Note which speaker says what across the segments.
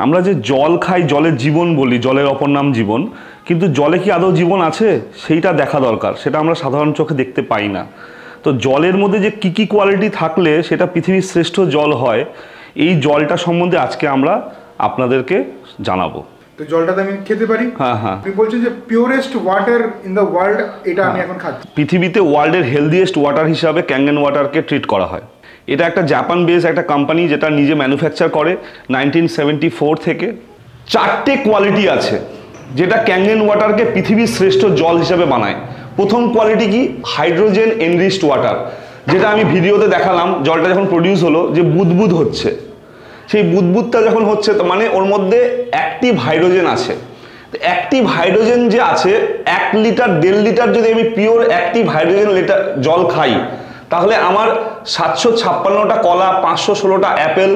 Speaker 1: আমরা যে জল খাই, জলের জীবন বলি, জলের অপর নাম জীবন, কিন্তু জলে কি আদৌ জীবন আছে সেইটা দেখা দরকার। সেটা আমরা সাধারণ চোখে দেখতে পাই না। তো জলের মধ্যে যে কী কী কোয়ালিটি থাকলে সেটা পৃথিবীর শ্রেষ্ঠ জল হয়, এই জলটা সম্বন্ধে আজকে আমরা আপনাদেরকে জানাবো।
Speaker 2: তো জলটা আমি খেতে পারি?
Speaker 1: হ্যাঁ হ্যাঁ,
Speaker 2: আপনি বলছেন যে purest water in the world, এটা আমি এখন খাচ্ছি।
Speaker 1: পৃথিবীতে ওয়ার্ল্ডের হেলদিয়েস্ট ওয়াটার হিসাবে ক্যাঙ্গেন ওয়াটারকে ট্রিট করা হয়। এটা একটা জাপান বেস একটা কোম্পানি যেটা নিজে ম্যানুফ্যাকচার করে 1974 থেকে। 4টে কোয়ালিটি আছে যেটা ক্যাঙ্গেন ওয়াটারকে পৃথিবীর শ্রেষ্ঠ জল হিসাবে বানায়। প্রথম কোয়ালিটি কি? হাইড্রোজেন এনরিচড ওয়াটার, যেটা আমি ভিডিওতে দেখালাম। জলটা যখন প্রডিউস হলো যে বুদবুদ হচ্ছে, সেই বুদবুদটা যখন হচ্ছে তো মানে ওর মধ্যে অ্যাক্টিভ হাইড্রোজেন আছে। অ্যাক্টিভ হাইড্রোজেন যে আছে, 1 লিটার 1.5 লিটার যদি আমি পিওর অ্যাক্টিভ হাইড্রোজেন জল খাই, তাহলে আমার 756টা কলা, 516টা অ্যাপেল,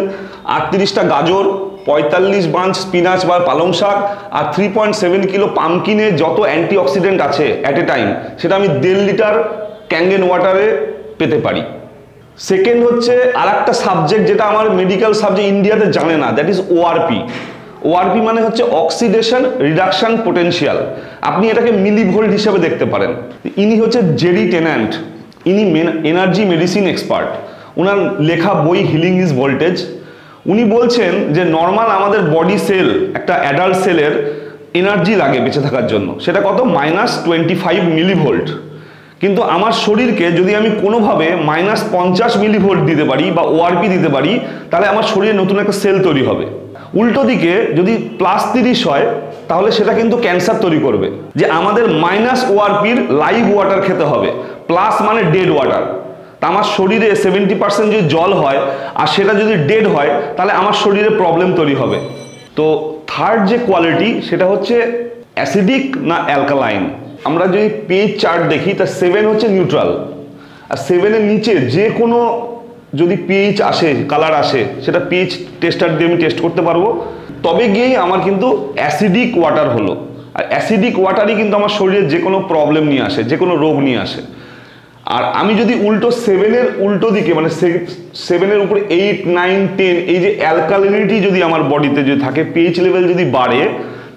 Speaker 1: 38টা গাজর, 45 বাঞ্চ স্পিনাচ বা পালং শাক আর 3.7 কিলো পামকিনে যত অ্যান্টিঅক্সিডেন্ট আছে অ্যাট এ টাইম, সেটা আমি 1.5 লিটার ক্যাঙ্গেন ওয়াটারে পেতে পারি। সেকেন্ড হচ্ছে আর একটা সাবজেক্ট যেটা আমার মেডিকেল সাবজেক্ট ইন্ডিয়াতে জানে না, দ্যাট ইজ ওআরপি। ওআরপি মানে হচ্ছে অক্সিডেশন রিডাকশন পোটেনশিয়াল। আপনি এটাকে মিলিভোল্ট হিসাবে দেখতে পারেন। ইনি হচ্ছে জেরি টেন্যান্ট, ইনি এনার্জি মেডিসিন এক্সপার্ট। ওনার লেখা বই হিলিং ইজ ভোল্টেজ। উনি বলছেন যে নর্মাল আমাদের বডি সেল, একটা অ্যাডাল্ট সেলের এনার্জি লাগে বেঁচে থাকার জন্য, সেটা কত? -25 মিলিভোল্ট। কিন্তু আমার শরীরকে যদি আমি কোনোভাবে -50 মিলিভোল্ট দিতে পারি বা ওআরপি দিতে পারি, তাহলে আমার শরীরে নতুন একটা সেল তৈরি হবে। উল্টো দিকে যদি +30 হয়, তাহলে সেটা কিন্তু ক্যান্সার তৈরি করবে। যে আমাদের -ওআরপির লাইভ ওয়াটার খেতে হবে, প্লাস মানে ডেড ওয়াটার। তা আমার শরীরে 70% যদি জল হয় আর সেটা যদি ডেড হয়, তাহলে আমার শরীরে প্রবলেম তৈরি হবে। তো থার্ড যে কোয়ালিটি, সেটা হচ্ছে অ্যাসিডিক না অ্যালকালাইন। আমরা যদি পিএইচ চার্ট দেখি, তা 7 হচ্ছে নিউট্রাল, আর 7-এর নিচে যে কোনো যদি পিএইচ আসে, কালার আসে, সেটা পিএইচ টেস্টার দিয়ে আমি টেস্ট করতে পারবো। তবে গিয়েই আমার কিন্তু অ্যাসিডিক ওয়াটার হলো। আর অ্যাসিডিক ওয়াটারই কিন্তু আমার শরীরে যে কোনো প্রবলেম নিয়ে আসে, যে কোনো রোগ নিয়ে আসে। আর আমি যদি উল্টো 7-এর উল্টো দিকে, মানে 7-এর উপরে 8, 9, 10, এই যে অ্যালকালিনিটি যদি আমার বডিতে যদি থাকে, পিএইচ লেভেল যদি বাড়ে,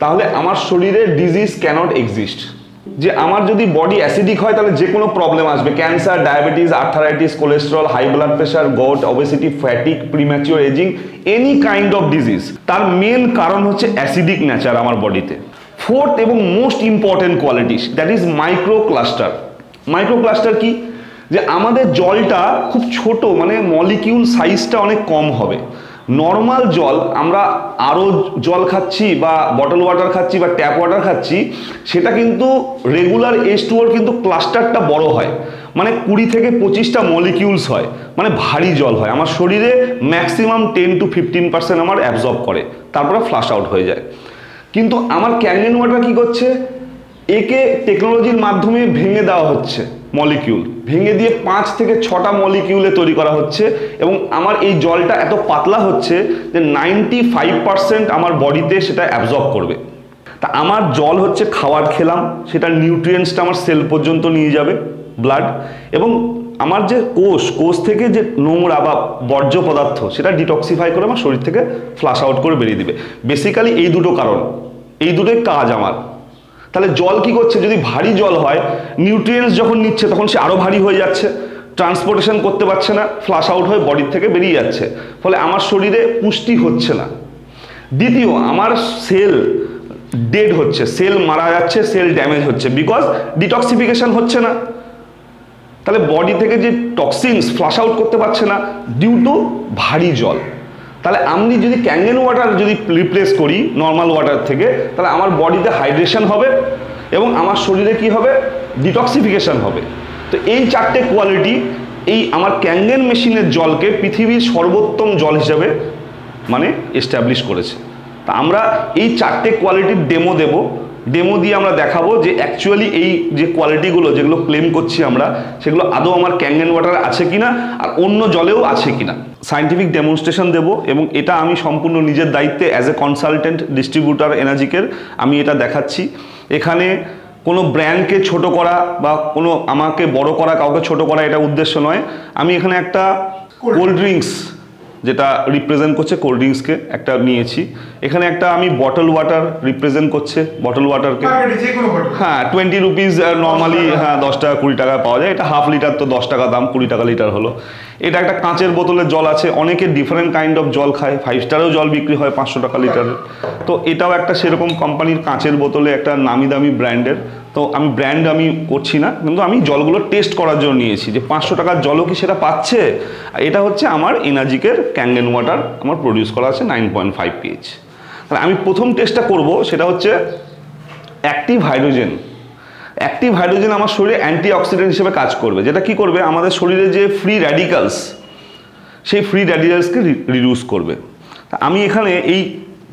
Speaker 1: তাহলে আমার শরীরে ডিজিজ ক্যানট এক্সিস্ট। যে আমার যদি বডি অ্যাসিডিক হয়, তাহলে যে কোনো প্রবলেম আসবে, cancer, diabetes, arthritis, cholesterol, high blood pressure, gout, obesity, fatigue, premature ageing, any kind of disease. তার মেন কারণ হচ্ছে অ্যাসিডিক নেচার আমার বডিতে। ফোর্থ এবং most important quality, that is microcluster. Microcluster কি? যে আমাদের জলটা খুব ছোট, মানে মলিকিউল সাইজটা অনেক কম হবে। নর্মাল জল, আমরা আরও জল খাচ্ছি বা বটল ওয়াটার খাচ্ছি বা ট্যাপ ওয়াটার খাচ্ছি, সেটা কিন্তু রেগুলার H2O কিন্তু ক্লাস্টারটা বড় হয়, মানে 20 থেকে 25টা মলিকিউলস হয়, মানে ভারী জল হয়। আমার শরীরে ম্যাক্সিমাম 10 to 15% আমার অ্যাবজর্ব করে, তারপরে ফ্লাশ আউট হয়ে যায়। কিন্তু আমার ক্যাঙ্গেন ওয়াটার কি করছে? একে টেকনোলজির মাধ্যমে ভেঙে দেওয়া হচ্ছে, মলিকিউল ভেঙে দিয়ে 5 থেকে 6টা মলিকিউলে তৈরি করা হচ্ছে, এবং আমার এই জলটা এত পাতলা হচ্ছে যে 95% আমার বডিতে সেটা অ্যাবজর্ব করবে। তা আমার জল হচ্ছে খাবার খেলাম, সেটা নিউট্রিয়েন্টসটা আমার সেল পর্যন্ত নিয়ে যাবে, ব্লাড, এবং আমার যে কোষ থেকে যে নোংরা বা বর্জ্য পদার্থ, সেটা ডিটক্সিফাই করে আমার শরীর থেকে ফ্লাশ আউট করে বেরিয়ে দিবে। বেসিক্যালি এই দুটো কারণ, এই দুটোই কাজ আমার। তাহলে জল কি করছে? যদি ভারী জল হয়, নিউট্রিয়েন্টস যখন নিচ্ছে তখন সে আরও ভারী হয়ে যাচ্ছে, ট্রান্সপোর্টেশন করতে পারছে না, ফ্লাশ আউট হয়ে বডির থেকে বেরিয়ে যাচ্ছে, ফলে আমার শরীরে পুষ্টি হচ্ছে না। দ্বিতীয়, আমার সেল ডেড হচ্ছে, সেল মারা যাচ্ছে, সেল ড্যামেজ হচ্ছে, বিকজ ডিটক্সিফিকেশন হচ্ছে না। তাহলে বডি থেকে যে টক্সিনস ফ্লাশ আউট করতে পারছে না ডিউ টু ভারী জল। তাহলে আমি যদি ক্যাঙ্গেন ওয়াটার যদি রিপ্লেস করি নর্মাল ওয়াটার থেকে, তাহলে আমার বডিতে হাইড্রেশন হবে এবং আমার শরীরে কি হবে? ডিটক্সিফিকেশন হবে। তো এই 4টে কোয়ালিটি এই আমার ক্যাঙ্গেন মেশিনের জলকে পৃথিবীর সর্বোত্তম জল হিসাবে মানে এস্টাবলিশ করেছে। তা আমরা এই 4টে কোয়ালিটির ডেমো দিয়ে আমরা দেখাবো যে অ্যাকচুয়ালি এই যে কোয়ালিটিগুলো যেগুলো ক্লেম করছি আমরা, সেগুলো আদৌ আমার ক্যাঙ্গেন ওয়াটারে আছে কিনা আর অন্য জলেও আছে কিনা। সায়েন্টিফিক ডেমনস্ট্রেশন দেব, এবং এটা আমি সম্পূর্ণ নিজের দায়িত্বে অ্যাজ এ কনসালটেন্ট ডিস্ট্রিবিউটার এনার্জিকের আমি এটা দেখাচ্ছি। এখানে কোনো ব্র্যান্ডকে ছোট করা বা কোনো আমাকে বড় করা, কাউকে ছোট করা, এটা উদ্দেশ্য নয়। আমি এখানে একটা কোল্ড ড্রিঙ্কস যেটা রিপ্রেজেন্ট করছে কোল্ড ড্রিঙ্কসকে একটা নিয়েছি। এখানে একটা আমি বটল ওয়াটার রিপ্রেজেন্ট করছে, বটল ওয়াটারকে
Speaker 2: মার্কেটে যে কোনো বটল।
Speaker 1: হ্যাঁ 20 রুপিস নর্মালি, হ্যাঁ 10 টাকা 20 টাকায় পাওয়া যায়। এটা হাফ লিটার, তো 10 টাকা দাম, 20 টাকা লিটার হলো। এটা একটা কাঁচের বোতলের জল আছে, অনেকে ডিফারেন্ট কাইন্ড অফ জল খায়, 5 স্টারেও জল বিক্রি হয় 500 টাকা লিটারের। তো এটাও একটা সেরকম কোম্পানির কাঁচের বোতলে, একটা নামি দামি ব্র্যান্ডের। তো আমি ব্র্যান্ড আমি করছি না, কিন্তু আমি জলগুলো টেস্ট করার জন্য নিয়েছি যে 500 টাকার জলও কি সেটা পাচ্ছে। এটা হচ্ছে আমার এনার্জিকের ক্যাঙ্গেন ওয়াটার, আমার প্রডিউস করা আছে 9.5 pH। তাহলে আমি প্রথম টেস্টটা করব, সেটা হচ্ছে অ্যাক্টিভ হাইড্রোজেন। অ্যাক্টিভ হাইড্রোজেন আমার শরীরে অ্যান্টিঅক্সিডেন্ট হিসেবে কাজ করবে, যেটা কি করবে, আমাদের শরীরে যে ফ্রি র্যাডিক্যালস, সেই ফ্রি র্যাডিক্যালসকে রিডিউস করবে। আমি এখানে এই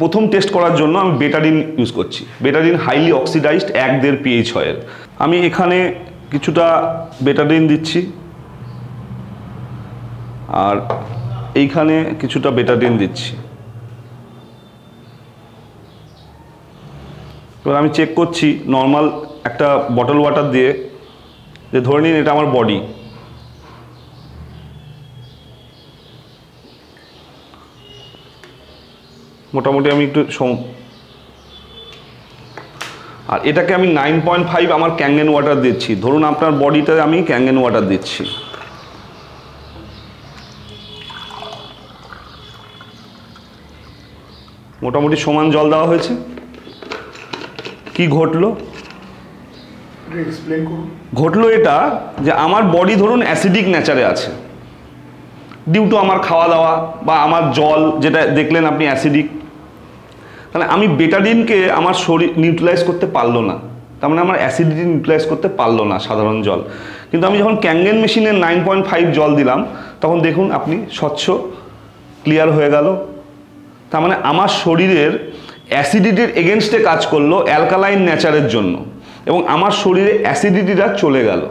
Speaker 1: প্রথম টেস্ট করার জন্য আমি বেটাডিন ইউজ করছি। বেটাডিন হাইলি অক্সিডাইজড, 1.5 pH হয়। আমি এখানে কিছুটা বেটাডিন দিচ্ছি, আর এইখানে কিছুটা বেটাডিন দিচ্ছি। এবার আমি চেক করছি নর্মাল একটা বটল ওয়াটার দিয়ে, যে ধরে নিন এটা আমার বডি। মোটামুটি আমি একটু আর এটাকে আমি 9.5 আমার ক্যাঙ্গেন ওয়াটার দিচ্ছি। ধরুন আপনার বডিতে আমি ক্যাঙ্গেন ওয়াটার দিচ্ছি। মোটামুটি সমান জল দেওয়া হয়েছে। কি ঘটলো?
Speaker 2: এক্সপ্লেন করুন।
Speaker 1: ঘটলো এটা যে আমার বডি ধরুন অ্যাসিডিক নেচারে আছে, ডিউ টু আমার খাওয়া দাওয়া বা আমার জল যেটা দেখলেন আপনি অ্যাসিডিক। তাহলে আমি বেটাডিনকে আমার শরীর নিউট্রালাইজ করতে পারলো না, তার মানে আমার অ্যাসিডিটি নিউট্রালাইজ করতে পারলো না সাধারণ জল। কিন্তু আমি যখন ক্যাঙ্গেন মেশিনের 9.5 জল দিলাম, তখন দেখুন আপনি স্বচ্ছ ক্লিয়ার হয়ে গেল। তার মানে আমার শরীরের অ্যাসিডিটির এগেনস্টে কাজ করলো অ্যালকালাইন নেচারের জন্য, এবং আমার শরীরে অ্যাসিডিটিটা চলে গেল।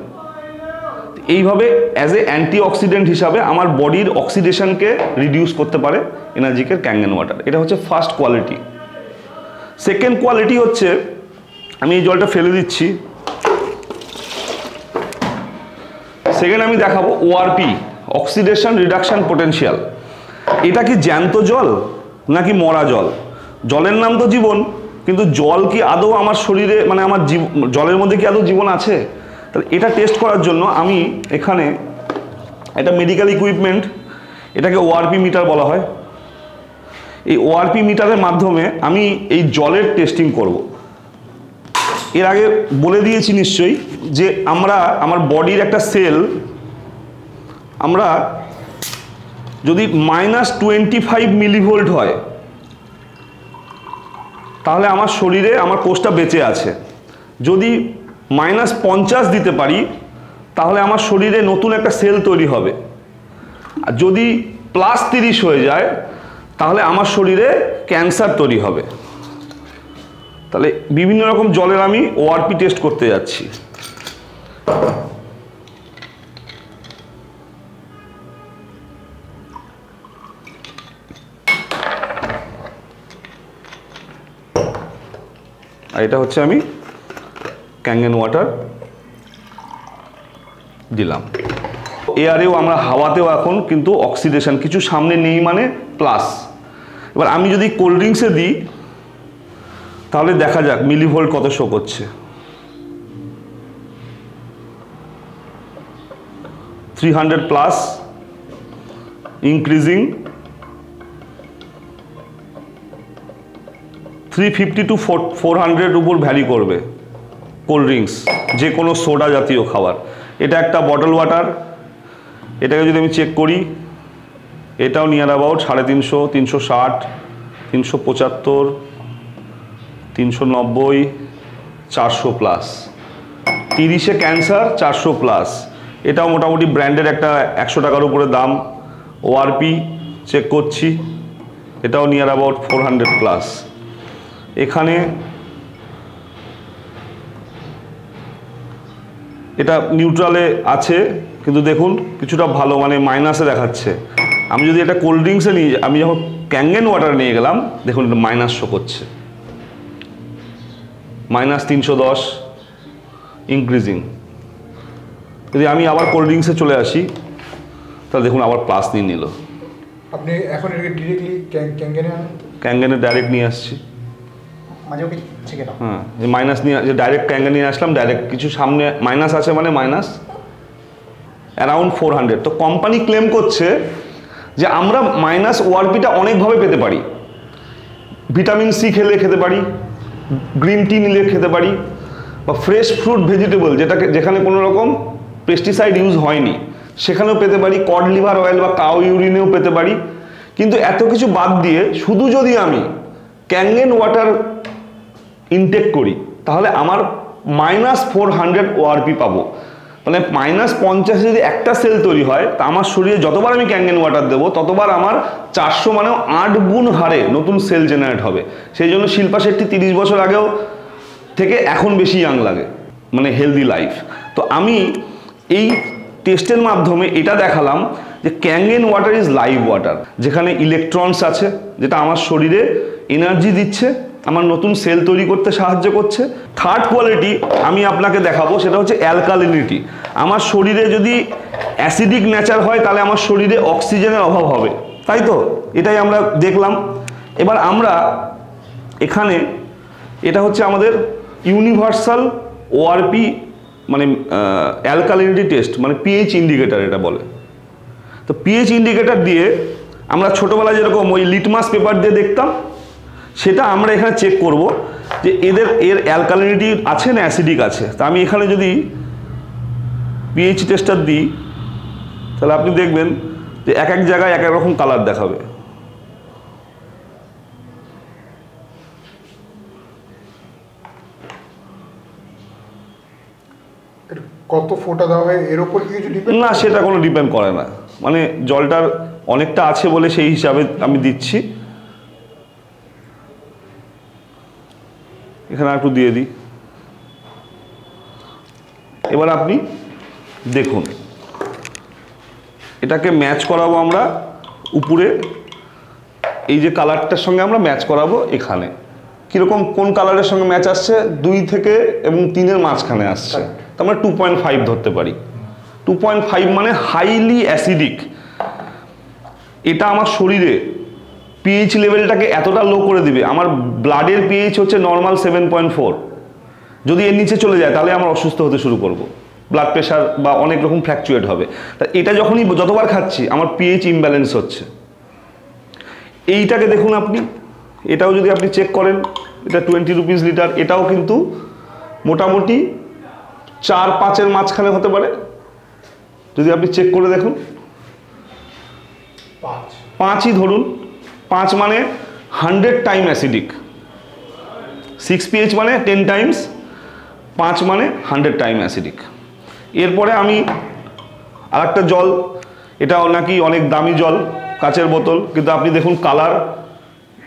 Speaker 1: এইভাবে অ্যাজ এ অ্যান্টিঅক্সিডেন্ট হিসাবে আমার বডির অক্সিডেশনকে রিডিউস করতে পারে এনার্জিকের ক্যাঙ্গেন ওয়াটার। এটা হচ্ছে ফার্স্ট কোয়ালিটি। সেকেন্ড কোয়ালিটি হচ্ছে, আমি এই জলটা ফেলে দিচ্ছি। সেকেন্ড আমি দেখাবো ওআরপি, অক্সিডেশন রিডাকশন পোটেনশিয়াল। এটা কি জ্যান্ত জল নাকি মরা জল? জলের নাম তো জীবন, কিন্তু জল কি আদৌ আমার শরীরে, মানে আমার জলের মধ্যে কি আদৌ জীবন আছে? তাহলে এটা টেস্ট করার জন্য আমি এখানে একটা মেডিকেল ইকুইপমেন্ট, এটাকে ওআরপি মিটার বলা হয়। এই ওআরপি মিটারের মাধ্যমে আমি এই জলের টেস্টিং করব। এর আগে বলে দিয়েছি নিশ্চয়ই যে আমার বডির একটা সেল, আমরা যদি -25 মিলিভোল্ট হয়, তাহলে আমার শরীরে আমার কোষটা বেঁচে আছে। যদি -50 দিতে পারি, তাহলে আমার শরীরে নতুন একটা সেল তৈরি হবে। আর যদি +30 হয়ে যায়, তাহলে আমার শরীরে ক্যান্সার তৈরি হবে। তাহলে বিভিন্ন রকম জলের আমি ওআরপি টেস্ট করতে যাচ্ছি। আর এটা হচ্ছে আমি ক্যাঙ্গেন ওয়াটার দিলাম। এয়ারেও আমরা হাওয়াতেও এখন কিন্তু অক্সিডেশন কিছু সামনে নেই, মানে প্লাস। এবার আমি যদি কোল্ড ড্রিঙ্কসে দিই, তাহলে দেখা যাক মিলিভোল্ট কত শো করছে। 300+, ইনক্রিজিং 350 to 400 উপর ভ্যারি করবে কোল্ড ড্রিঙ্কস, যে কোনো সোডা জাতীয় খাবার। এটা একটা বটল ওয়াটার, এটাকে যদি আমি চেক করি, এটাও নিয়ার অ্যাবাউট 350, 360, 375, 390, 400+। 30-এ ক্যান্সার, 400+। এটাও মোটামুটি ব্র্যান্ডের একটা 100 টাকার উপরে দাম। ওআরপি চেক করছি, এটাও নিয়ার অ্যাবাউট 400+। এখানে এটা নিউট্রালে আছে, কিন্তু দেখুন কিছুটা ভালো, মানে মাইনাসে দেখাচ্ছে। আমি যদি এটা কোল্ড ড্রিঙ্কসে নিয়ে, আমি যখন ক্যাঙ্গেন ওয়াটার নিয়ে গেলাম, দেখুন এটা মাইনাস শো করছে, -310, ইনক্রিজিং। যদি আমি আবার কোল্ড ড্রিঙ্কসে চলে আসি, তাহলে দেখুন আবার প্লাস নিয়ে নিল।
Speaker 2: আপনি এখন ডিরেক্টলি ক্যাঙ্গেনে আনেন।
Speaker 1: ক্যাঙ্গেনের ডাইরেক্ট নিয়ে আসছি, হ্যাঁ যে মাইনাস নিয়ে যে ডাইরেক্ট ক্যাঙ্গেন নিয়ে আসলাম, ডাইরেক্ট কিছু সামনে মাইনাস আছে মানে মাইনাস অ্যারাউন্ড 400। তো কোম্পানি ক্লেম করছে যে আমরা মাইনাস ওআরপিটা অনেকভাবে পেতে পারি, ভিটামিন সি খেলে খেতে পারি, গ্রিন টি নিলে খেতে পারি, বা ফ্রেশ ফ্রুট ভেজিটেবল যেখানে কোনো রকম পেস্টিসাইড ইউজ হয়নি সেখানেও পেতে পারি, কড লিভার অয়েল বা কাউ ইউরিনেও পেতে পারি। কিন্তু এত কিছু বাদ দিয়ে শুধু যদি আমি ক্যাঙ্গেন ওয়াটার ইনটেক করি তাহলে আমার -400 ওআরপি পাবো। মানে -50 যদি একটা সেল তৈরি হয় তা আমার শরীরে যতবার আমি ক্যাঙ্গেন ওয়াটার দেবো ততবার আমার 400 মানে 8 গুণ হারে নতুন সেল জেনারেট হবে। সেই জন্য শিল্পা শেট্টি 30 বছর আগেও থেকে এখন বেশি ইয়াং লাগে, মানে হেলদি লাইফ। তো আমি এই টেস্টের মাধ্যমে এটা দেখালাম যে ক্যাঙ্গেন ওয়াটার ইজ লাইভ ওয়াটার, যেখানে ইলেকট্রনস আছে যেটা আমার শরীরে এনার্জি দিচ্ছে, আমার নতুন সেল তৈরি করতে সাহায্য করছে। থার্ড কোয়ালিটি আমি আপনাকে দেখাবো, সেটা হচ্ছে অ্যালকালিনিটি। আমার শরীরে যদি অ্যাসিডিক নেচার হয় তাহলে আমার শরীরে অক্সিজেনের অভাব হবে, তাই তো? এটাই আমরা দেখলাম। এবার আমরা এখানে এটা হচ্ছে আমাদের ইউনিভার্সাল ওআরপি মানে অ্যালকালিনিটি টেস্ট, মানে পিএইচ ইন্ডিকেটর এটা বলে। তো পিএইচ ইন্ডিকেটর দিয়ে আমরা ছোটোবেলায় যেরকম ওই লিটমাস পেপার দিয়ে দেখতাম, সেটা আমরা এখানে চেক করব যে এর অ্যালকালিনিটি আছে না অ্যাসিডিক আছে। তা আমি এখানে যদি পিএইচ টেস্টার দিই তাহলে আপনি দেখবেন যে এক এক জায়গায় এক এক রকম কালার দেখাবে।
Speaker 2: কত ফোঁটা দেওয়া হয় এর উপর কিছু ডিপেন্ড
Speaker 1: না, সেটা কোনো ডিপেন্ড করে না, মানে জলটার অনেকটা আছে বলে সেই হিসাবে আমি দিচ্ছি। এখানে একটু দিয়ে দিই। এবার আপনি দেখুন, এটাকে ম্যাচ করাবো আমরা উপরে, এই যে কালারটার সঙ্গে আমরা ম্যাচ করাবো এখানে। কীরকম কোন কালারের সঙ্গে ম্যাচ আসছে? 2 থেকে এবং 3-এর মাঝখানে আসছে, তো আমরা 2.5 ধরতে পারি। 2.5 মানে হাইলি অ্যাসিডিক। এটা আমার শরীরে পিএইচ লেভেলটাকে এতটা লো করে দিবে, আমার ব্লাডের পিএইচ হচ্ছে নর্মাল 7.4, যদি এর নিচে চলে যায় তাহলে আমরা অসুস্থ হতে শুরু করব, ব্লাড প্রেশার বা অনেক রকম ফ্ল্যাকচুয়েট হবে। তা এটা যখনই যতবার খাচ্ছি আমার পিএইচ ইমব্যালেন্স হচ্ছে। এইটাকে দেখুন আপনি, এটাও যদি আপনি চেক করেন, এটা 20 রুপিস লিটার, এটাও কিন্তু মোটামুটি 4-5-এর মাঝখানে হতে পারে। যদি আপনি চেক করে দেখুন, 5ই ধরুন, 5 মানে 100 টাইম অ্যাসিডিক, 6 পিএইচ মানে 10 টাইমস, 5 মানে 100 টাইম অ্যাসিডিক। এরপরে আমি আরেকটা জল, এটাও নাকি অনেক দামি জল, কাচের বোতল, কিন্তু আপনি দেখুন কালার,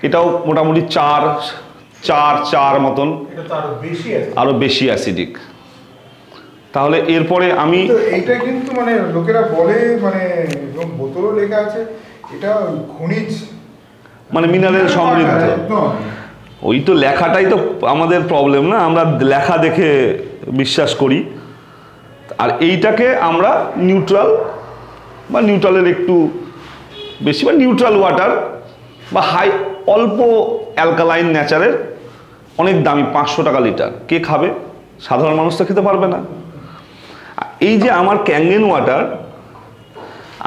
Speaker 1: এটাও মোটামুটি 4 মতন, আরো বেশি অ্যাসিডিক। তাহলে এরপরে আমি
Speaker 2: এইটা কিন্তু মানে লোকেরা বলে, মানে বোতলও লেখা আছে এটা খনিজ,
Speaker 1: মানে মিনারেল সমৃদ্ধ। ওই তো লেখাটাই তো আমাদের প্রবলেম না, আমরা লেখা দেখে বিশ্বাস করি। আর এইটাকে আমরা নিউট্রাল বা নিউট্রালের একটু বেশি বা নিউট্রাল ওয়াটার বা অল্প অ্যালকালাইন নেচারের, অনেক দামি, 500 টাকা লিটার। কে খাবে? সাধারণ মানুষ তো খেতে পারবে না। এই যে আমার ক্যাঙ্গেন ওয়াটার,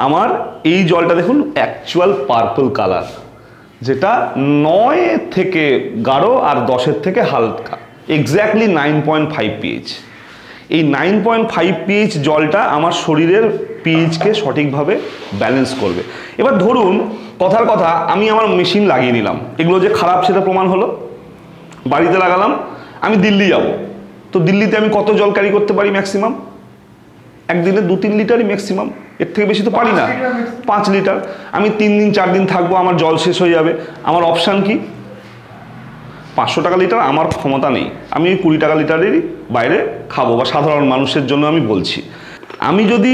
Speaker 1: আমার এই জলটা দেখুন অ্যাকচুয়াল পার্পল কালার, যেটা 9 থেকে গাঢ় আর 10-এর থেকে হালকা, এক্স্যাক্টলি 9.5 পিএইচ। এই 9.5 পিএইচ জলটা আমার শরীরের পিএইচকে সঠিকভাবে ব্যালেন্স করবে। এবার ধরুন কথার কথা, আমি আমার মেশিন লাগিয়ে নিলাম, এগুলো যে খারাপ সেটা প্রমাণ হলো, বাড়িতে লাগালাম, আমি দিল্লি যাব, তো দিল্লিতে আমি কত জল ক্যারি করতে পারি ম্যাক্সিমাম? একদিনে 2-3 লিটারই ম্যাক্সিমাম, এর থেকে বেশি তো পারি না। 5 লিটার, আমি 3 দিন 4 দিন থাকবো, আমার জল শেষ হয়ে যাবে। আমার অপশান কি? 500 টাকা লিটার আমার ক্ষমতা নেই, আমি ওই 20 টাকা লিটারেরই বাইরে খাবো, বা সাধারণ মানুষের জন্য আমি বলছি। আমি যদি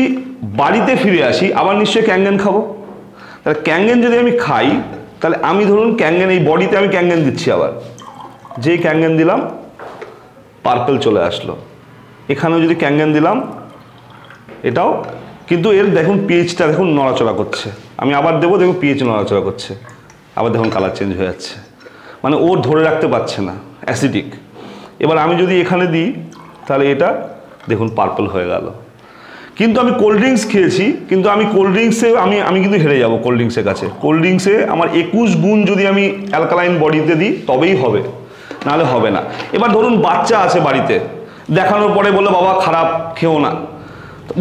Speaker 1: বাড়িতে ফিরে আসি আবার নিশ্চয়ই ক্যাঙ্গেন খাবো। তাহলে ক্যাঙ্গেন যদি আমি খাই, তাহলে আমি ধরুন ক্যাঙ্গেন, এই বডিতে আমি ক্যাঙ্গেন দিচ্ছি, আবার যেই ক্যাঙ্গেন দিলাম পার্পল চলে আসলো। এখানেও যদি ক্যাঙ্গেন দিলাম, এটাও কিন্তু এর দেখুন পিএইচটা দেখুন নড়াচড়া করছে, আমি আবার দেবো, দেখুন পিএইচ নড়াচড়া করছে। আবার দেখুন কালার চেঞ্জ হয়ে যাচ্ছে, মানে ও ধরে রাখতে পারছে না, অ্যাসিডিক। এবার আমি যদি এখানে দিই তাহলে এটা দেখুন পার্পল হয়ে গেল। কিন্তু আমি কোল্ড ড্রিঙ্কস খেয়েছি, কিন্তু আমি কোল্ড ড্রিঙ্কসে আমি কিন্তু হেরে যাব কোল্ড ড্রিঙ্কসের কাছে। কোল্ড ড্রিঙ্কসে আমার 21 গুণ যদি আমি অ্যালকালাইন বডিতে দিই তবেই হবে, নাহলে হবে না। এবার ধরুন বাচ্চা আছে বাড়িতে, দেখানোর পরে বললো বাবা খারাপ খেও না,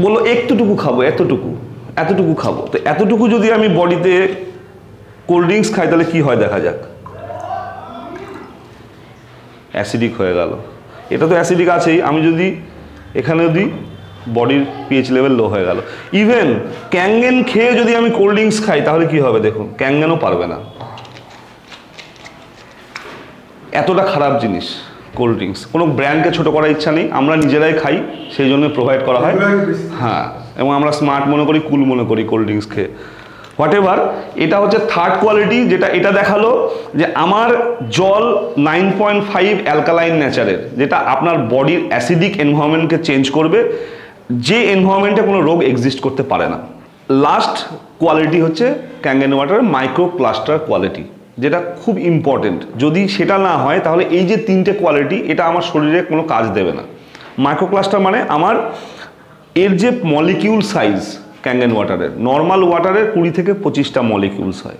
Speaker 1: বললো একটুটুকু খাবো, এতটুকু খাবো। তো এতটুকু যদি আমি বডিতে কোল্ড ড্রিঙ্কস খাই তাহলে কি হয় দেখা যাক, অ্যাসিডিক হয়ে গেল। এটা তো অ্যাসিডিক আছেই, আমি যদি এখানে দিই বডির পিএইচ লেভেল লো হয়ে গেল। ইভেন ক্যাঙ্গেন খেয়ে যদি আমি কোল্ড ড্রিঙ্কস খাই তাহলে কি হবে দেখুন, ক্যাঙ্গেনও পারবে না, এতটা খারাপ জিনিস কোল্ড ড্রিঙ্কস। কোনো ব্র্যান্ডকে ছোটো করার ইচ্ছা নেই, আমরা নিজেরাই খাই, সেই জন্য প্রোভাইড করা হয়। হ্যাঁ, এবং আমরা স্মার্ট মনে করি, কুল মনে করি কোল্ড ড্রিঙ্কস খেয়ে। হোয়াট এভার, এটা হচ্ছে থার্ড কোয়ালিটি, যেটা এটা দেখালো যে আমার জল 9.5 অ্যালকালাইন নেচারের, যেটা আপনার বডির অ্যাসিডিক এনভায়রনমেন্টকে চেঞ্জ করবে, যে এনভায়রনমেন্টে কোনো রোগ এক্সিস্ট করতে পারে না। লাস্ট কোয়ালিটি হচ্ছে ক্যাঙ্গেন ওয়াটারের মাইক্রো ক্লাস্টার কোয়ালিটি, যেটা খুব ইম্পর্টেন্ট। যদি সেটা না হয় তাহলে এই যে তিনটে কোয়ালিটি, এটা আমার শরীরে কোনো কাজ দেবে না। মাইক্রো ক্লাস্টার মানে আমার এর যে মলিকিউল সাইজ ক্যাঙ্গেন ওয়াটারের, নর্মাল ওয়াটারের 20 থেকে 25টা মলিকিউলস হয়,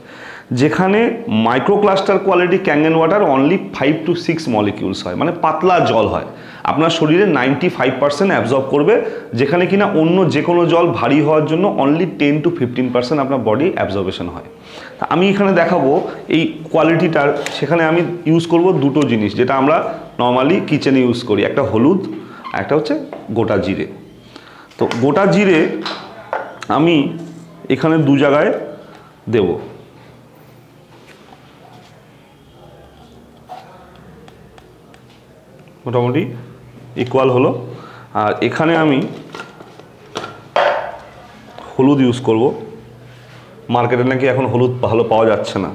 Speaker 1: যেখানে micro cluster quality Kangen water only 5 to 6 molecules হয়, মানে পাতলা জল হয়। আপনার শরীরে 95% অ্যাবজর্ব করবে, যেখানে কিনা অন্য যে কোনো জল ভারী হওয়ার জন্য অনলি 10 to 15% আপনার বডি অ্যাবজর্বেশন হয়। তা আমি এখানে দেখাবো এই কোয়ালিটিটার, সেখানে আমি ইউজ করব দুটো জিনিস যেটা আমরা নর্মালি কিচেনে ইউজ করি, একটা হলুদ, একটা হচ্ছে গোটা জিরে। তো গোটা জিরে আমি এখানে দু জায়গায় দেব, মোটামুটি ইকুয়াল হলো। আর এখানে আমি হলুদ ইউজ করব, মার্কেটে নাকি এখন হলুদ ভালো পাওয়া যাচ্ছে না,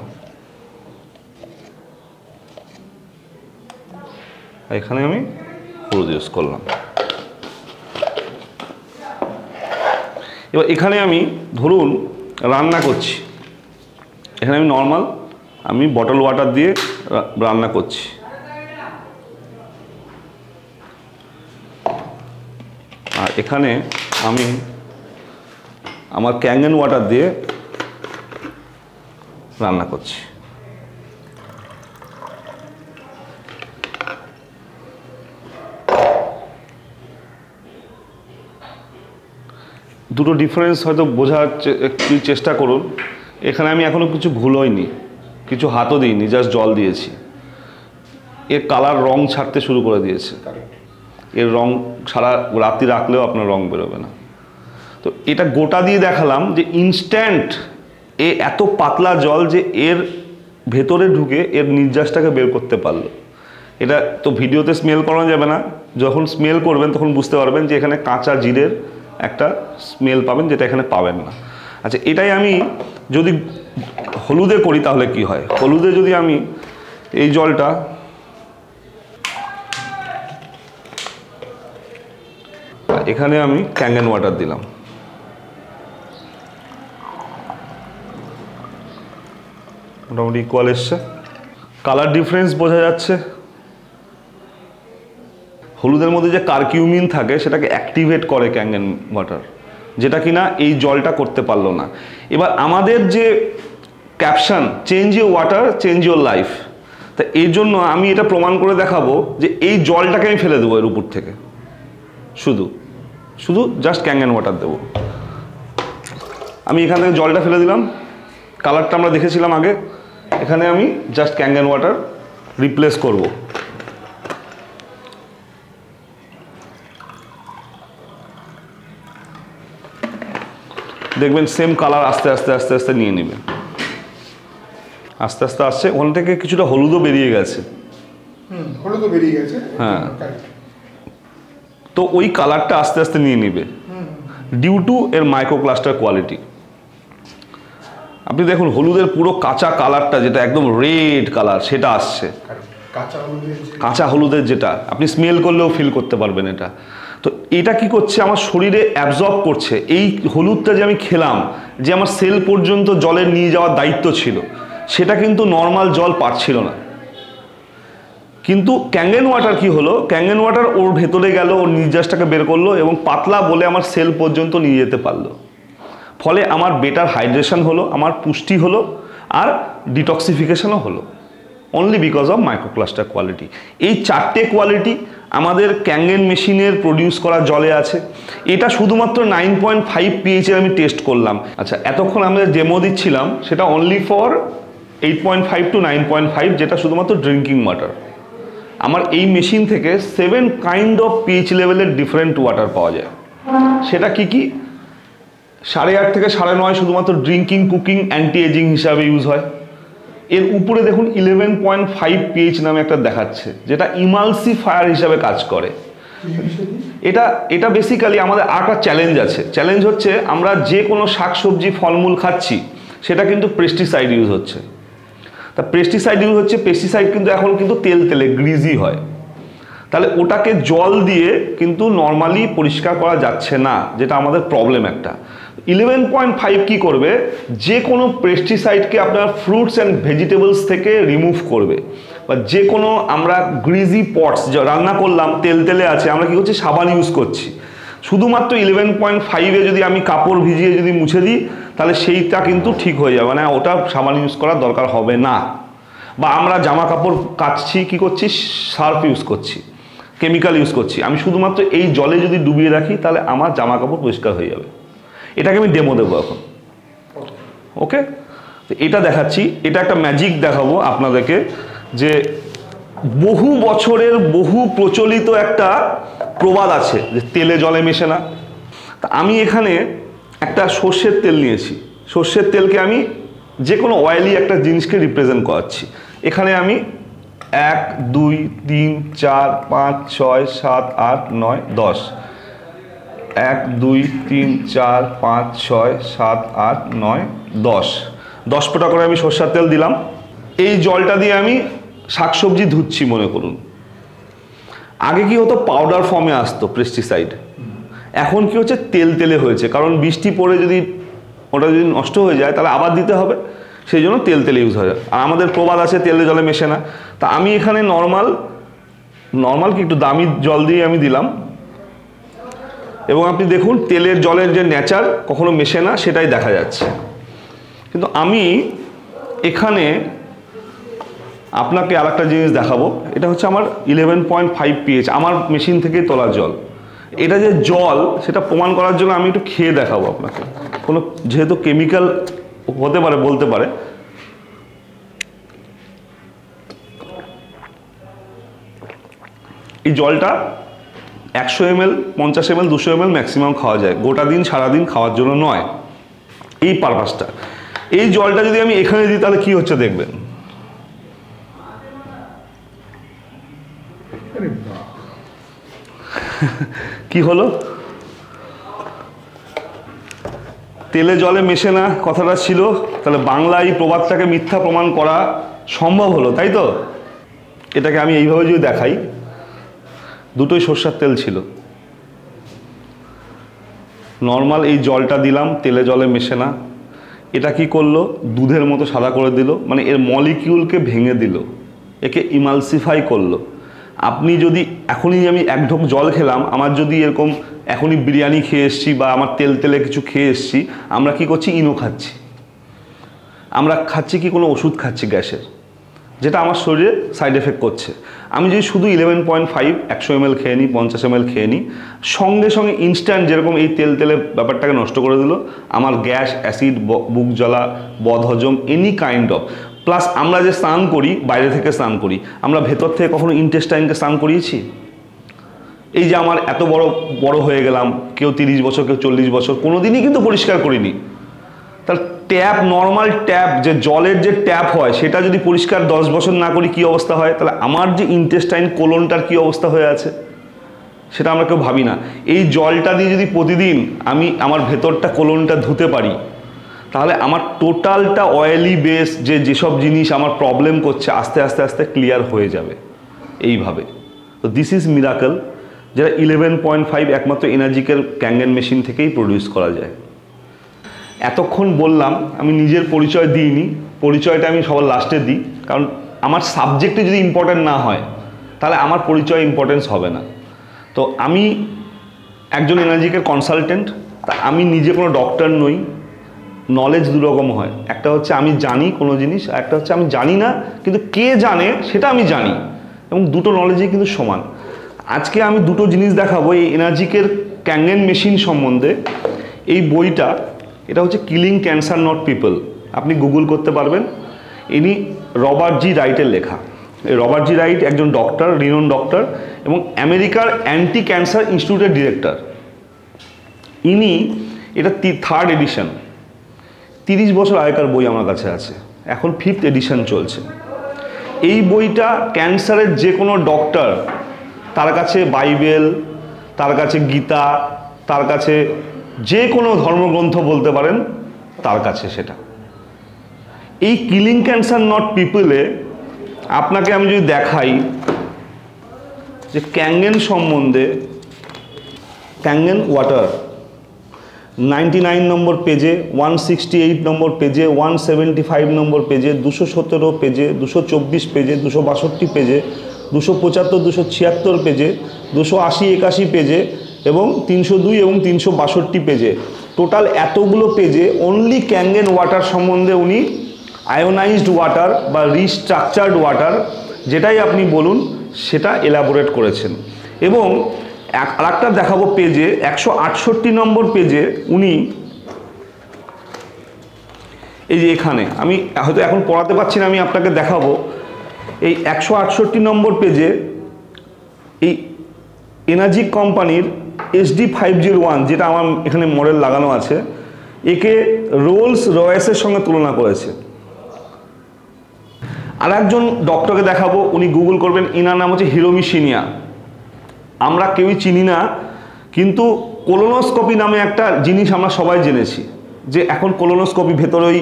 Speaker 1: এখানে আমি হলুদ ইউজ করলাম। এবার এখানে আমি ধরুন রান্না করছি, এখানে আমি নর্মাল বটল ওয়াটার দিয়ে রান্না করছি, আর এখানে আমি আমার ক্যাঙ্গেন ওয়াটার দিয়ে রান্না করছি। দুটো ডিফারেন্স হয়তো বোঝার একটু চেষ্টা করুন। এখানে আমি এখনো কিছু ঘুলোইনি, কিছু হাতও দিইনি, জাস্ট জল দিয়েছি। এর কালার রং ছাড়তে শুরু করে দিয়েছে, এর রং সারা রাত্রি রাখলেও আপনার রং বেরোবে না। তো এটা গোটা দিয়ে দেখালাম যে ইনস্ট্যান্ট এত পাতলা জল যে এর ভেতরে ঢুকে এর নির্যাসটাকে বের করতে পারলো। এটা তো ভিডিওতে স্মেল করানো যাবে না, যখন স্মেল করবেন তখন বুঝতে পারবেন যে এখানে কাঁচা জিরের একটা স্মেল পাবেন, যেটা এখানে পাবেন না। আচ্ছা, এটাই আমি যদি হলুদে করি তাহলে কি হয়? হলুদে যদি আমি এই জলটা এখানে আমি ক্যাঙ্গেন ওয়াটার দিলাম, মোটামুটি ইকুয়াল এসছে। কালার ডিফারেন্স বোঝা যাচ্ছে। হলুদের মধ্যে যে কারকিউমিন থাকে সেটাকে অ্যাক্টিভেট করে ক্যাঙ্গেন ওয়াটার, যেটা কিনা এই জলটা করতে পারলো না। এবার আমাদের যে caption, change your water change your life, তা এই জন্য আমি এটা প্রমাণ করে দেখাবো যে এই জলটাকে আমি ফেলে দেবো এর উপর থেকে, শুধু জাস্ট ক্যাঙ্গেন ওয়াটার দেবো। আমি এখান থেকে জলটা ফেলে দিলাম, কালারটা আমরা দেখেছিলাম আগে, এখানে আমি জাস্ট ক্যাঙ্গেন ওয়াটার রিপ্লেস করব। দেখবেন সেম কালার আস্তে আস্তে আস্তে আস্তে নিয়ে নেবে, আস্তে আস্তে আসছে। ওখান থেকে কিছুটা হলুদও বেরিয়ে গেছে,
Speaker 2: হলুদও বেরিয়ে গেছে,
Speaker 1: হ্যাঁ। তো ওই কালারটা আস্তে আস্তে নিয়ে নিবে ডিউ টু এর মাইক্রোক্লাস্টার কোয়ালিটি। আপনি দেখুন হলুদের পুরো কাঁচা কালারটা, যেটা একদম রেড কালার, সেটা আসছে। কাঁচা হলুদের যেটা আপনি স্মেল করলেও ফিল করতে পারবেন এটা। তো এটা কি করছে, আমার শরীরে অ্যাবজর্ব করছে। এই হলুদটা যে আমি খেলাম, যে আমার সেল পর্যন্ত জলের নিয়ে যাওয়ার দায়িত্ব ছিল, সেটা কিন্তু নর্মাল জল পাচ্ছিল না। কিন্তু ক্যাঙ্গেন ওয়াটার কি হলো, ক্যাঙ্গেন ওয়াটার ওর ভেতরে গেল, ওর নির্যাসটাকে বের করলো এবং পাতলা বলে আমার সেল পর্যন্ত নিয়ে যেতে পারলো। ফলে আমার বেটার হাইড্রেশন হলো, আমার পুষ্টি হলো, আর ডিটক্সিফিকেশনও হলো, অনলি বিকজ অফ মাইক্রোক্লাস্টার কোয়ালিটি। এই 4টে কোয়ালিটি আমাদের ক্যাঙ্গেন মেশিনের প্রডিউস করা জলে আছে। এটা শুধুমাত্র 9.5 pH আমি টেস্ট করলাম। আচ্ছা, এতক্ষণ আমরা ডেমো দিচ্ছিলাম সেটা অনলি ফর 8.5 to 9.5, যেটা শুধুমাত্র ড্রিঙ্কিং ওয়াটার। আমার এই মেশিন থেকে 7 কাইন্ড অফ pH লেভেলের ডিফারেন্ট ওয়াটার পাওয়া যায়। সেটা কি কি? 8.5 থেকে 9.5 শুধুমাত্র ড্রিঙ্কিং, কুকিং, অ্যান্টি এজিং হিসাবে ইউজ হয়। এর উপরে দেখুন 11.5 pH নামে একটা দেখাচ্ছে, যেটা ইমালসিফায়ার হিসাবে কাজ করে। এটা বেসিক্যালি আমাদের একটা চ্যালেঞ্জ আছে। চ্যালেঞ্জ হচ্ছে আমরা যে কোনো শাকসবজি ফলমূল খাচ্ছি সেটা কিন্তু পেস্টিসাইড ইউজ হচ্ছে। তা পেস্টিসাইড ইউজ হচ্ছে, পেস্টিসাইড কিন্তু এখন কিন্তু তেলে গ্রিজি হয়। তাহলে ওটাকে জল দিয়ে কিন্তু নর্মালি পরিষ্কার করা যাচ্ছে না, যেটা আমাদের প্রবলেম একটা। 11.5 কি করবে, যে কোনো পেস্টিসাইডকে আপনার ফ্রুটস অ্যান্ড ভেজিটেবলস থেকে রিমুভ করবে। বা যে কোনো আমরা গ্রিজি পটস রান্না করলাম, তেলে আছে, আমরা কি করছি, সাবান ইউজ করছি, শুধুমাত্র 11.5-এ যদি আমি কাপড় ভিজিয়ে যদি মুছে দিই তাহলে সেইটা কিন্তু ঠিক হয়ে যাবে, মানে ওটা সাবান ইউজ করার দরকার হবে না। বা আমরা জামা কাপড় কাচছি, কি করছি, সার্ফ ইউজ করছি, কেমিক্যাল ইউজ করছি, আমি শুধুমাত্র এই জলে যদি ডুবিয়ে রাখি তাহলে আমার জামা কাপড় পরিষ্কার হয়ে যাবে। এটাকে আমি ডেমো দেবো এখন, ওকে? তো এটা দেখাচ্ছি, এটা একটা ম্যাজিক দেখাবো আপনাদেরকে, যে বহু বছরের বহু প্রচলিত একটা প্রবাদ আছে যে তেলে জলে মেশে না। তা আমি এখানে একটা সর্ষের তেল নিয়েছি। সর্ষের তেলকে আমি যে কোনো অয়েলি একটা জিনিসকে রিপ্রেজেন্ট করাচ্ছি। এখানে আমি 1 2 3 4 5 6 7 8 9 10, 1 2 3 4 5 6 7 8 9 10 ফোঁটা করে আমি সর্ষের তেল দিলাম। এই জলটা দিয়ে আমি শাকসবজি ধুচ্ছি মনে করুন। আগে কি হতো, পাউডার ফর্মে আসতো পেস্টিসাইড, এখন কি হচ্ছে, তেলে হয়েছে। কারণ বৃষ্টি পড়ে যদি ওটা যদি নষ্ট হয়ে যায় তাহলে আবার দিতে হবে, সেই জন্য তেলে ইউজ হয়। আর আমাদের প্রবাদ আছে তেলে জলে মেশে না। তা আমি এখানে নর্মাল কি একটু দামি জল দিয়ে আমি দিলাম, এবং আপনি দেখুন তেলের জলের যে নেচার কখনো মেশে না সেটাই দেখা যাচ্ছে। কিন্তু আমি এখানে আপনাকে আরেকটা জিনিস দেখাবো। এটা হচ্ছে আমার 11.5 pH, আমার মেশিন থেকেই তোলা জল। এটা যে জল সেটা প্রমাণ করার জন্য আমি একটু খেয়ে দেখাবো আপনাকে। কোনো যেহেতু কেমিক্যাল হতে পারে, বলতে পারে, এই জলটা 100 ml, 50 ml, 200 ml ম্যাক্সিমাম খাওয়া যায়, গোটা দিন সারাদিন খাওয়ার জন্য নয়। এই পারপাসটা, এই জলটা যদি আমি এখানে দিই তাহলে কি হচ্ছে দেখবেন। কি হলো, তেলে জলে মেশে না কথাটা ছিল, তাহলে বাংলা এই প্রবাদটাকে মিথ্যা প্রমাণ করা সম্ভব হলো, তাই তো? এটাকে আমি এইভাবে যদি দেখাই, দুটোই সর্ষের তেল ছিল, নর্মাল এই জলটা দিলাম, তেলে জলে মেশে না। এটা কি করলো, দুধের মতো সাদা করে দিল, মানে এর মলিকিউলকে ভেঙে দিল, একে ইমালসিফাই করলো। আপনি যদি এখনই আমি 1 ঢোক জল খেলাম, আমার যদি এরকম এখনই বিরিয়ানি খেয়ে এসছি বা আমার তেলে কিছু খেয়ে এসছি, আমরা কি করছি, ইনো খাচ্ছি। আমরা খাচ্ছি কি, কোনো ওষুধ খাচ্ছি গ্যাসের, যেটা আমার শরীরে সাইড এফেক্ট করছে। আমি যদি শুধু 11.5 100 ml খেয়ে নিই, 50 ml খেয়ে নিই, সঙ্গে সঙ্গে ইনস্ট্যান্ট যেরকম এই তেলে ব্যাপারটাকে নষ্ট করে দিল, আমার গ্যাস, অ্যাসিড, বুক জ্বালা, বদহজম, এনি কাইন্ড অফ। প্লাস আমরা যে স্নান করি, বাইরে থেকে স্নান করি, আমরা ভেতর থেকে কখনো ইন্টেস্টাইনকে স্নান করিয়েছি? এই যে আমার এত বড় হয়ে গেলাম, কেউ 30 বছর, কেউ 40 বছর, কোনোদিনই কিন্তু পরিষ্কার করিনি। তাহলে ট্যাপ, নর্মাল ট্যাপ, যে জলের যে ট্যাপ হয় সেটা যদি পরিষ্কার 10 বছর না করি কী অবস্থা হয়, তাহলে আমার যে ইন্টেস্টাইন, কোলনটার কী অবস্থা হয়ে আছে সেটা আমরা কেউ ভাবি না। এই জলটা দিয়ে যদি প্রতিদিন আমি আমার ভেতরটা, কোলনটা ধুতে পারি, তাহলে আমার টোটালটা অয়েলি বেস যেসব জিনিস আমার প্রবলেম করছে আস্তে আস্তে আস্তে ক্লিয়ার হয়ে যাবে এইভাবে। তো দিস ইজ মিরাকল, যেটা 11.5 একমাত্র এনার্জিকের ক্যাঙ্গেন মেশিন থেকেই প্রডিউস করা যায়। এতক্ষণ বললাম, আমি নিজের পরিচয় দিইনি, পরিচয়টা আমি সবার লাস্টে দিই, কারণ আমার সাবজেক্টে যদি ইম্পর্টেন্ট না হয় তাহলে আমার পরিচয় ইম্পর্টেন্স হবে না। তো আমি একজন এনার্জিকের কনসালটেন্ট, তা আমি নিজে কোনো ডক্টর নই। নলেজ দুরকম হয়, একটা হচ্ছে আমি জানি কোনো জিনিস, আর একটা হচ্ছে আমি জানি না কিন্তু কে জানে সেটা আমি জানি, এবং দুটো নলেজই কিন্তু সমান। আজকে আমি দুটো জিনিস দেখাবো এই এনার্জিকের ক্যাঙ্গেন মেশিন সম্বন্ধে। এই বইটা, এটা হচ্ছে কিলিং ক্যান্সার নট পিপল, আপনি গুগল করতে পারবেন। ইনি রবার্ট জি রাইটের লেখা। এই রবার্ট জি রাইট একজন ডক্টর, রিনোন ডক্টর, এবং আমেরিকার অ্যান্টি ক্যান্সার ইনস্টিটিউটের ডিরেক্টর। ইনি, এটা 3rd এডিশন, 30 বছর আগেকার বই আমার কাছে আছে, এখন 5th এডিশন চলছে। এই বইটা ক্যান্সারের যে কোনো ডক্টর, তার কাছে বাইবেল, তার কাছে গীতা, তার কাছে যে কোনো ধর্মগ্রন্থ বলতে পারেন, তার কাছে সেটা। এই কিলিং ক্যান্সার নট পিপলে আপনাকে আমি যদি দেখাই যে ক্যাঙ্গেন সম্বন্ধে, ক্যাঙ্গেন ওয়াটার 99 নম্বর পেজে, 168 নম্বর পেজে, 175 নম্বর পেজে, 217 পেজে, 224 পেজে, 262 পেজে, 275, 276 পেজে, 280, 81 পেজে, এবং 302 এবং 362 পেজে। টোটাল এতগুলো পেজে অনলি ক্যাঙ্গেন ওয়াটার সম্বন্ধে উনি আয়োনাইজড ওয়াটার বা রিস্ট্রাকচার্ড ওয়াটার, যেটাই আপনি বলুন, সেটা এলাবোরেট করেছেন। এবং আরেকটা দেখাবো পেজে, 168 নম্বর পেজে উনি, এই যে এখানে আমি হয়তো এখন পড়াতে পারছি না, আমি আপনাকে দেখাবো। এই 168 নম্বর পেজে এই এনার্জি কোম্পানির SD501, যেটা আমার এখানে মডেল লাগানো আছে, একে রোলস রয়েসের সঙ্গে তুলনা করেছে। আর একজন ডক্টরকে দেখাবো, উনি গুগল করবেন, ইনার নাম হচ্ছে হিরোমি শিনিয়া। আমরা কেউই চিনি না, কিন্তু কোলোনোস্কোপি নামে একটা জিনিস আমরা সবাই জেনেছি, যে এখন কোলোনোস্কোপি ভেতরে ওই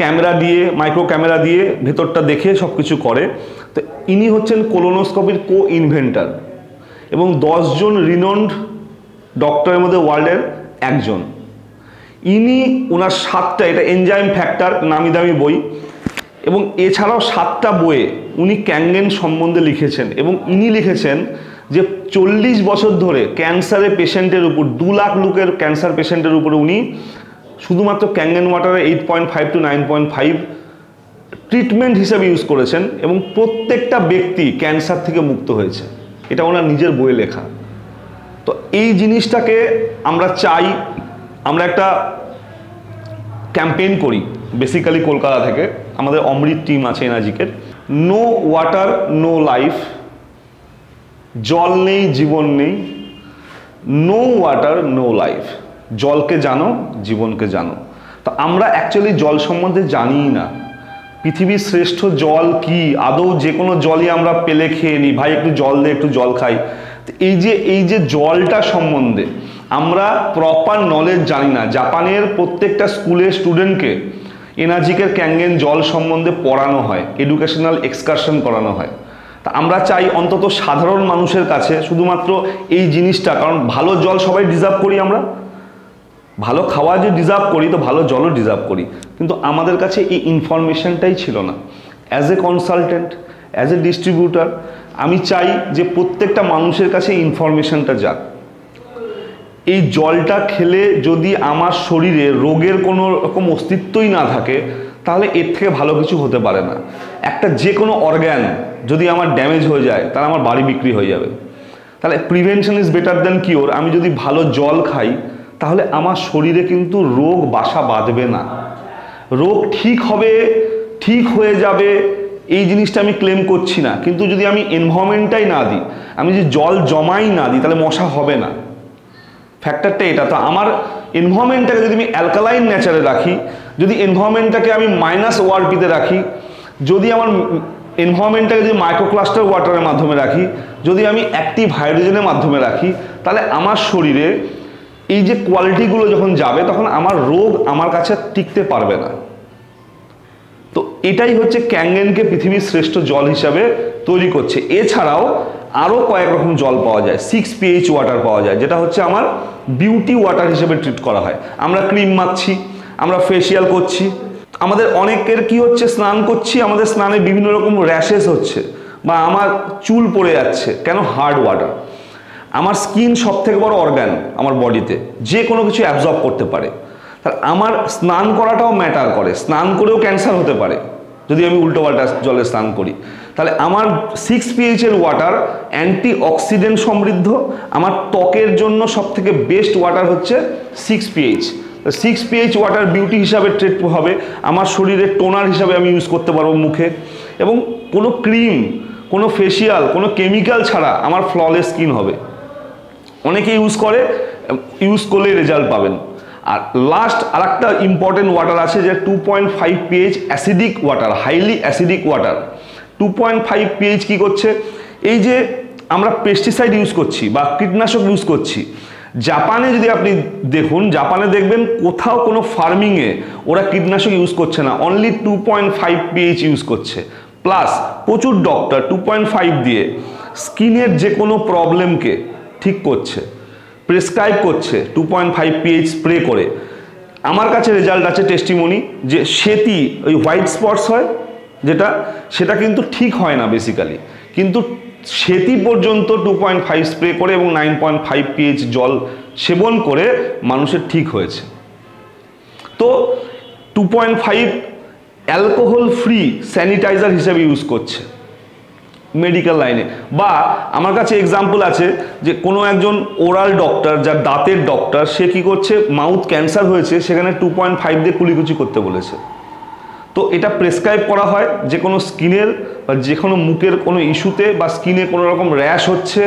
Speaker 1: ক্যামেরা দিয়ে, মাইক্রো ক্যামেরা দিয়ে ভেতরটা দেখে সব কিছু করে। তো ইনি হচ্ছেন কোলোনোস্কোপির ইনভেন্টার, এবং 10 জন রিনোন্ড ডক্টরের মধ্যে ওয়ার্ল্ডের একজন। ইনি ওনার 7টা, এটা এনজাইম ফ্যাক্টর নামি দামি বই, এবং এছাড়াও 7টা বইয়ে উনি ক্যাঙ্গেন সম্বন্ধে লিখেছেন। এবং ইনি লিখেছেন যে 40 বছর ধরে ক্যান্সারের পেশেন্টের উপর, 2 লাখ লোকের ক্যান্সার পেশেন্টের উপরে উনি শুধুমাত্র ক্যাঙ্গেন ওয়াটারে 8.5 to 9.5 ট্রিটমেন্ট হিসেবে ইউজ করেছেন, এবং প্রত্যেকটা ব্যক্তি ক্যান্সার থেকে মুক্ত হয়েছে। এটা ওনার নিজের বইয়ে লেখা। তো এই জিনিসটাকে আমরা চাই, আমরা একটা ক্যাম্পেইন করি বেসিক্যালি কলকাতা থেকে, আমাদের অমৃত টিম আছে এনার্জিকের, নো ওয়াটার নো লাইফ, জল নেই জীবন নেই, নো ওয়াটার নো লাইফ, জলকে জানো জীবনকে জানো। তো আমরা অ্যাকচুয়ালি জল সম্বন্ধে জানিই না। পৃথিবীর শ্রেষ্ঠ জল কি? আদৌ যে কোনো জলই আমরা পেলে খেয়ে নিই, ভাই একটু জল দে, একটু জল খাই। এই যে জলটা সম্বন্ধে আমরা প্রপার নলেজ জানি না। জাপানের প্রত্যেকটা স্কুলের স্টুডেন্টকে এনার্জিকের ক্যাঙ্গেন জল সম্বন্ধে পড়ানো হয়, এডুকেশনাল এক্সকারশন করানো হয়। তা আমরা চাই অন্তত সাধারণ মানুষের কাছে শুধুমাত্র এই জিনিসটা, কারণ ভালো জল সবাই ডিজার্ভ করি, আমরা ভালো খাওয়া যে ডিজার্ভ করি, তো ভালো জলও ডিজার্ভ করি, কিন্তু আমাদের কাছে এই ইনফরমেশনটাই ছিল না। As a consultant, as a distributor, আমি চাই যে প্রত্যেকটা মানুষের কাছে ইনফরমেশনটা যাক। এই জলটা খেলে যদি আমার শরীরে রোগের কোনো রকম অস্তিত্বই না থাকে, তাহলে এর থেকে ভালো কিছু হতে পারে না। একটা যে কোনো অর্গ্যান যদি আমার ড্যামেজ হয়ে যায়, তাহলে আমার বাড়ি বিক্রি হয়ে যাবে। তাহলে prevention is better than cure. আমি যদি ভালো জল খাই, তাহলে আমার শরীরে কিন্তু রোগ বাসা বাঁধবে না। রোগ ঠিক হবে, ঠিক হয়ে যাবে, এই জিনিসটা আমি ক্লেম করছি না, কিন্তু যদি আমি এনভায়রনমেন্টটাই না দিই, আমি যদি জল জমাই না দিই, তাহলে মশা হবে না। ফ্যাক্টরটা এটা। তো আমার এনভায়রনমেন্টটাকে যদি আমি অ্যালকালাইন নেচারে রাখি, যদি এনভায়রনমেন্টটাকে আমি -ORPতে রাখি, যদি আমার এনভায়রনমেন্টটাকে যদি মাইক্রোক্লাস্টার ওয়াটারের মাধ্যমে রাখি, যদি আমি অ্যাক্টিভ হাইড্রোজেনের মাধ্যমে রাখি, তাহলে আমার শরীরে এই যে কোয়ালিটিগুলো যখন যাবে, তখন আমার রোগ আমার কাছে টিকতে পারবে না। তো এটাই হচ্ছে ক্যাঙ্গেনকে পৃথিবীর শ্রেষ্ঠ জল হিসাবে তৈরি করছে। এছাড়াও আরও কয়েক রকম জল পাওয়া যায়, 6 pH ওয়াটার পাওয়া যায়, যেটা হচ্ছে আমার বিউটি ওয়াটার হিসেবে ট্রিট করা হয়। আমরা ক্রিম মাখছি, আমরা ফেসিয়াল করছি, আমাদের অনেকের কি হচ্ছে, স্নান করছি, আমাদের স্নানে বিভিন্ন রকম র্যাশেস হচ্ছে বা আমার চুল পড়ে যাচ্ছে। কেন? Hard water. আমার স্কিন সব থেকে বড় অর্গান আমার বডিতে, যে কোনো কিছু অ্যাবজর্ব করতে পারে। তাহলে আমার স্নান করাটাও ম্যাটার করে। স্নান করেও ক্যান্সার হতে পারে যদি আমি উল্টো পাল্টা জলে স্নান করি। তাহলে আমার 6 pH এর ওয়াটার অ্যান্টি অক্সিডেন্ট সমৃদ্ধ। আমার ত্বকের জন্য সব থেকে বেস্ট ওয়াটার হচ্ছে 6 pH। 6 pH ওয়াটার বিউটি হিসাবে ট্রিট হবে, আমার শরীরের টোনার হিসাবে আমি ইউজ করতে পারবো মুখে, এবং কোনো ক্রিম, কোনো ফেসিয়াল, কোনো কেমিক্যাল ছাড়া আমার ফ্ললেস স্কিন হবে। অনেকে ইউজ করে, ইউজ করলে রেজাল্ট পাবেন। আর লাস্ট আরেকটা ইম্পর্টেন্ট ওয়াটার আছে, যে 2.5 pH acidic water, highly acidic water. 2.5 pH কি করছে? এই যে আমরা পেস্টিসাইড ইউজ করছি বা কীটনাশক ইউজ করছি, জাপানে যদি আপনি দেখুন, জাপানে দেখবেন কোথাও কোনো ফার্মিংয়ে ওরা কীটনাশক ইউজ করছে না, অনলি 2.5 pH ইউজ করছে। প্লাস প্রচুর ডক্টর 2.5 দিয়ে স্কিনের যে কোনো প্রবলেমকে ঠিক করছে, প্রেসক্রাইব করছে 2.5 pH স্প্রে করে। আমার কাছে রেজাল্ট আছে, টেস্টিমনি, যে সেতি ওই হোয়াইট স্পটস হয় যেটা, সেটা কিন্তু ঠিক হয় না বেসিক্যালি, কিন্তু সেতি পর্যন্ত 2.5 স্প্রে করে এবং 9.5 pH জল সেবন করে মানুষের ঠিক হয়েছে। তো 2.5 অ্যালকোহল ফ্রি স্যানিটাইজার হিসেবে ইউজ করছে মেডিকেল লাইনে। বা আমার কাছে এক্সাম্পল আছে যে কোনো একজন ওরাল ডক্টর, যার দাঁতের ডক্টর, সে কি করছে, মাউথ ক্যান্সার হয়েছে, সেখানে 2.5 দিয়ে কুলিকুচি করতে বলেছে। তো এটা প্রেসক্রাইব করা হয় যে কোনো স্কিনের বা যে কোনো মুখের কোনো ইস্যুতে, বা স্কিনে কোনো রকম র্যাশ হচ্ছে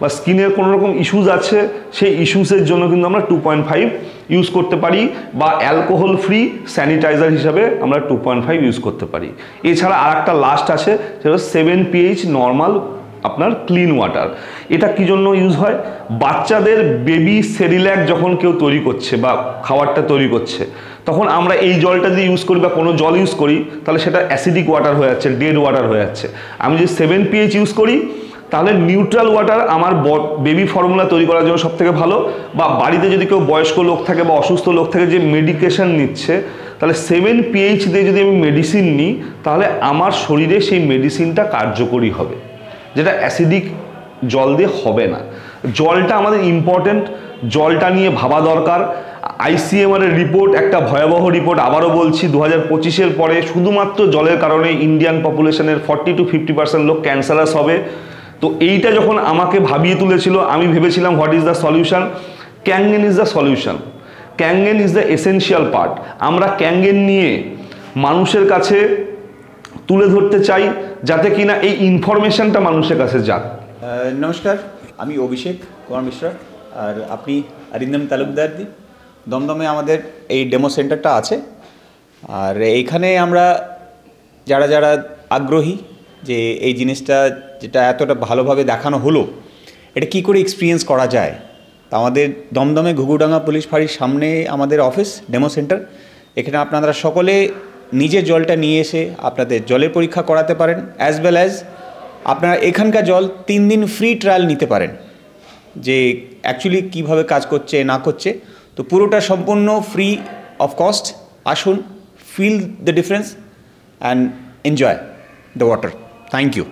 Speaker 1: বা স্কিনের কোনো রকম ইস্যুস আছে, সেই ইস্যুসের জন্য কিন্তু আমরা 2.5 ইউজ করতে পারি, বা অ্যালকোহল ফ্রি স্যানিটাইজার হিসাবে আমরা 2.5 ইউজ করতে পারি। এছাড়া আর একটা লাস্ট আছে, সেটা 7 pH নর্মাল আপনার ক্লিন ওয়াটার। এটা কি জন্য ইউজ হয়? বাচ্চাদের বেবি সেরিল্যাক যখন কেউ তৈরি করছে বা খাবারটা তৈরি করছে, তখন আমরা এই জলটা যদি ইউজ করি বা কোনো জল ইউজ করি, তাহলে সেটা অ্যাসিডিক ওয়াটার হয়ে যাচ্ছে, ডেড ওয়াটার হয়ে যাচ্ছে। আমি যদি 7 pH ইউজ করি, তাহলে নিউট্রাল ওয়াটার আমার বেবি ফর্মুলা তৈরি করার জন্য সব থেকে ভালো। বা বাড়িতে যদি কেউ বয়স্ক লোক থাকে বা অসুস্থ লোক থাকে যে মেডিকেশন নিচ্ছে, তাহলে 7 pH দিয়ে যদি আমি মেডিসিন নিই, তাহলে আমার শরীরে সেই মেডিসিনটা কার্যকরী হবে, যেটা অ্যাসিডিক জল দিয়ে হবে না। জলটা আমাদের ইম্পর্টেন্ট, জলটা নিয়ে ভাবা দরকার। ICMR এর রিপোর্ট একটা ভয়াবহ রিপোর্ট, আবারও বলছি, 2025-এর পরে শুধুমাত্র জলের কারণে ইন্ডিয়ান পপুলেশনের 40 to 50% লোক ক্যান্সারাস হবে। তো এইটা যখন আমাকে ভাবিয়ে তুলেছিল, আমি ভেবেছিলাম what is the solution? Kangen is the solution. Kangen is the essential part. আমরা ক্যাঙ্গেন নিয়ে মানুষের কাছে তুলে ধরতে চাই, যাতে কিনা এই ইনফরমেশনটা মানুষের কাছে যাক।
Speaker 3: নমস্কার, আমি অভিষেক কুমার মিশ্রা, আর আপনি অরিন্দম তালুকদারদি। দমদমে আমাদের এই ডেমো সেন্টারটা আছে, আর এইখানে আমরা যারা যারা আগ্রহী যে এই জিনিসটা যেটা এতটা ভালোভাবে দেখানো হলো, এটা কি করে এক্সপিরিয়েন্স করা যায়, তা আমাদের দমদমে ঘুঘুডাঙ্গা পুলিশ ফাঁড়ির সামনে আমাদের অফিস ডেমো সেন্টার। এখানে আপনারা সকলে নিজের জলটা নিয়ে এসে আপনাদের জলের পরীক্ষা করাতে পারেন, অ্যাজ ওয়েল অ্যাজ আপনারা এখানকার জল 3 দিন ফ্রি ট্রায়াল নিতে পারেন, যে অ্যাকচুয়ালি কীভাবে কাজ করছে না করছে। তো পুরোটা সম্পূর্ণ ফ্রি অফ কস্ট। আসুন, feel the difference and enjoy the water. Thank you.